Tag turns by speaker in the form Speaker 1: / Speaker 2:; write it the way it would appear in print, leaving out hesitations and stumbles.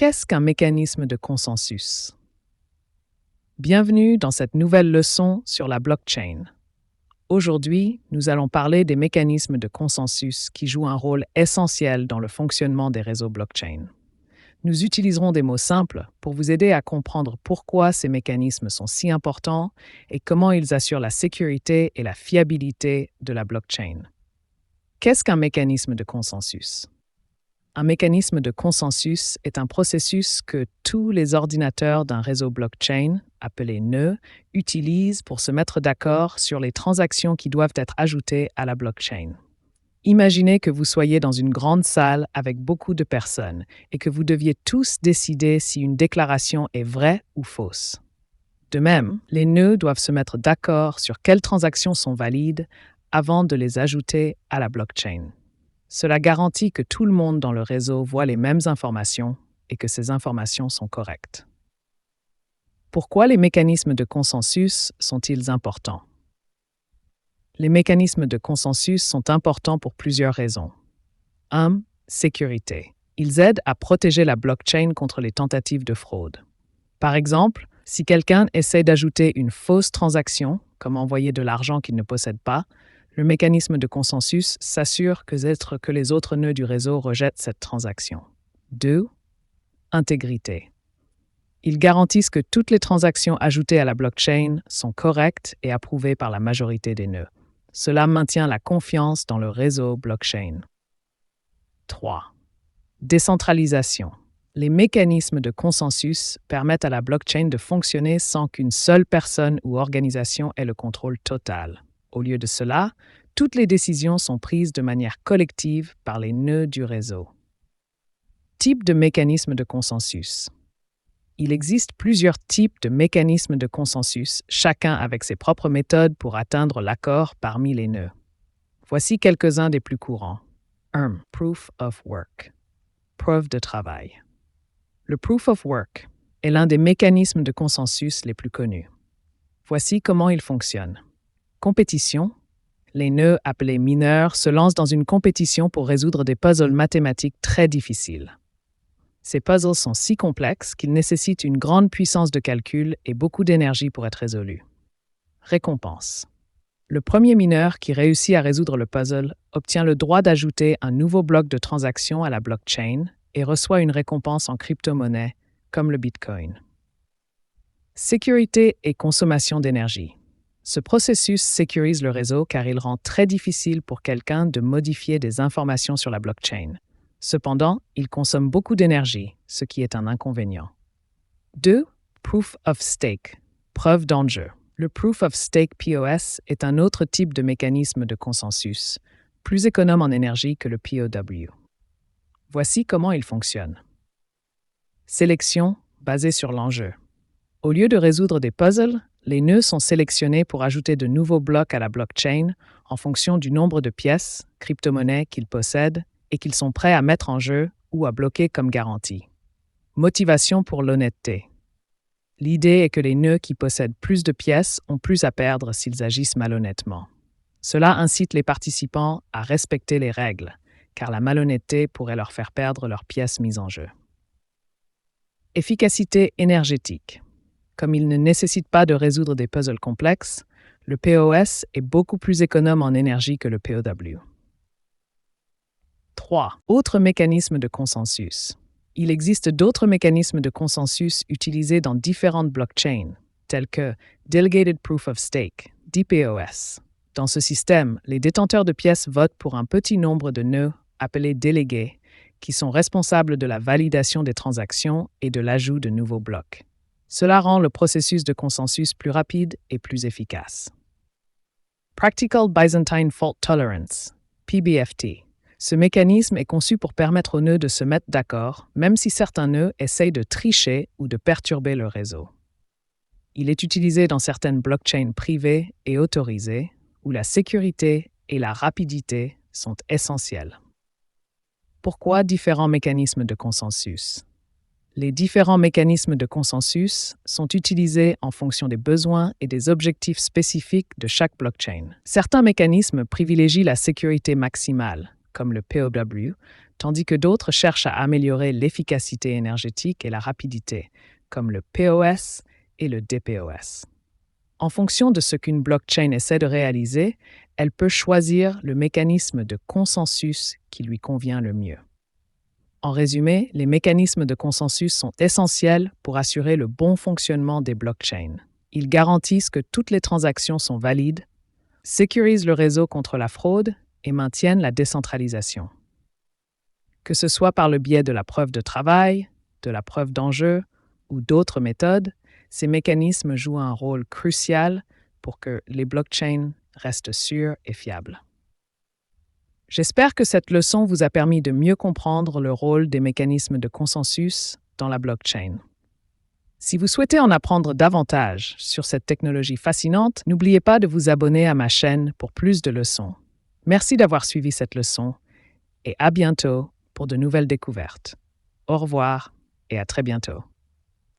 Speaker 1: Qu'est-ce qu'un mécanisme de consensus? Bienvenue dans cette nouvelle leçon sur la blockchain. Aujourd'hui, nous allons parler des mécanismes de consensus qui jouent un rôle essentiel dans le fonctionnement des réseaux blockchain. Nous utiliserons des mots simples pour vous aider à comprendre pourquoi ces mécanismes sont si importants et comment ils assurent la sécurité et la fiabilité de la blockchain. Qu'est-ce qu'un mécanisme de consensus? Un mécanisme de consensus est un processus que tous les ordinateurs d'un réseau blockchain, appelé nœud, utilisent pour se mettre d'accord sur les transactions qui doivent être ajoutées à la blockchain. Imaginez que vous soyez dans une grande salle avec beaucoup de personnes et que vous deviez tous décider si une déclaration est vraie ou fausse. De même, les nœuds doivent se mettre d'accord sur quelles transactions sont valides avant de les ajouter à la blockchain. Cela garantit que tout le monde dans le réseau voit les mêmes informations et que ces informations sont correctes. Pourquoi les mécanismes de consensus sont-ils importants? Les mécanismes de consensus sont importants pour plusieurs raisons. 1. Sécurité. Ils aident à protéger la blockchain contre les tentatives de fraude. Par exemple, si quelqu'un essaie d'ajouter une fausse transaction, comme envoyer de l'argent qu'il ne possède pas, le mécanisme de consensus s'assure que les autres nœuds du réseau rejettent cette transaction. 2. Intégrité. Ils garantissent que toutes les transactions ajoutées à la blockchain sont correctes et approuvées par la majorité des nœuds. Cela maintient la confiance dans le réseau blockchain. 3. Décentralisation. Les mécanismes de consensus permettent à la blockchain de fonctionner sans qu'une seule personne ou organisation ait le contrôle total. Au lieu de cela, toutes les décisions sont prises de manière collective par les nœuds du réseau. Type de mécanisme de consensus. Il existe plusieurs types de mécanismes de consensus, chacun avec ses propres méthodes pour atteindre l'accord parmi les nœuds. Voici quelques-uns des plus courants. 1. Proof of work. Preuve de travail. Le proof of work est l'un des mécanismes de consensus les plus connus. Voici comment il fonctionne. Compétition. Les nœuds appelés mineurs se lancent dans une compétition pour résoudre des puzzles mathématiques très difficiles. Ces puzzles sont si complexes qu'ils nécessitent une grande puissance de calcul et beaucoup d'énergie pour être résolus. Récompense. Le premier mineur qui réussit à résoudre le puzzle obtient le droit d'ajouter un nouveau bloc de transaction à la blockchain et reçoit une récompense en crypto-monnaie, comme le Bitcoin. Sécurité et consommation d'énergie. Ce processus sécurise le réseau car il rend très difficile pour quelqu'un de modifier des informations sur la blockchain. Cependant, il consomme beaucoup d'énergie, ce qui est un inconvénient. 2. Proof of stake. Preuve d'enjeu. Le Proof of Stake POS est un autre type de mécanisme de consensus, plus économe en énergie que le POW. Voici comment il fonctionne. Sélection basée sur l'enjeu. Au lieu de résoudre des puzzles, les nœuds sont sélectionnés pour ajouter de nouveaux blocs à la blockchain en fonction du nombre de pièces, crypto-monnaies qu'ils possèdent et qu'ils sont prêts à mettre en jeu ou à bloquer comme garantie. Motivation pour l'honnêteté. L'idée est que les nœuds qui possèdent plus de pièces ont plus à perdre s'ils agissent malhonnêtement. Cela incite les participants à respecter les règles, car la malhonnêteté pourrait leur faire perdre leurs pièces mises en jeu. Efficacité énergétique. Comme il ne nécessite pas de résoudre des puzzles complexes, le POS est beaucoup plus économe en énergie que le POW. 3. Autres mécanismes de consensus. Il existe d'autres mécanismes de consensus utilisés dans différentes blockchains, tels que Delegated Proof of Stake, DPoS. Dans ce système, les détenteurs de pièces votent pour un petit nombre de nœuds, appelés délégués, qui sont responsables de la validation des transactions et de l'ajout de nouveaux blocs. Cela rend le processus de consensus plus rapide et plus efficace. Practical Byzantine Fault Tolerance, PBFT. Ce mécanisme est conçu pour permettre aux nœuds de se mettre d'accord, même si certains nœuds essayent de tricher ou de perturber le réseau. Il est utilisé dans certaines blockchains privées et autorisées, où la sécurité et la rapidité sont essentielles. Pourquoi différents mécanismes de consensus? Les différents mécanismes de consensus sont utilisés en fonction des besoins et des objectifs spécifiques de chaque blockchain. Certains mécanismes privilégient la sécurité maximale, comme le POW, tandis que d'autres cherchent à améliorer l'efficacité énergétique et la rapidité, comme le POS et le DPoS. En fonction de ce qu'une blockchain essaie de réaliser, elle peut choisir le mécanisme de consensus qui lui convient le mieux. En résumé, les mécanismes de consensus sont essentiels pour assurer le bon fonctionnement des blockchains. Ils garantissent que toutes les transactions sont valides, sécurisent le réseau contre la fraude et maintiennent la décentralisation. Que ce soit par le biais de la preuve de travail, de la preuve d'enjeu ou d'autres méthodes, ces mécanismes jouent un rôle crucial pour que les blockchains restent sûres et fiables. J'espère que cette leçon vous a permis de mieux comprendre le rôle des mécanismes de consensus dans la blockchain. Si vous souhaitez en apprendre davantage sur cette technologie fascinante, n'oubliez pas de vous abonner à ma chaîne pour plus de leçons. Merci d'avoir suivi cette leçon et à bientôt pour de nouvelles découvertes. Au revoir et à très bientôt.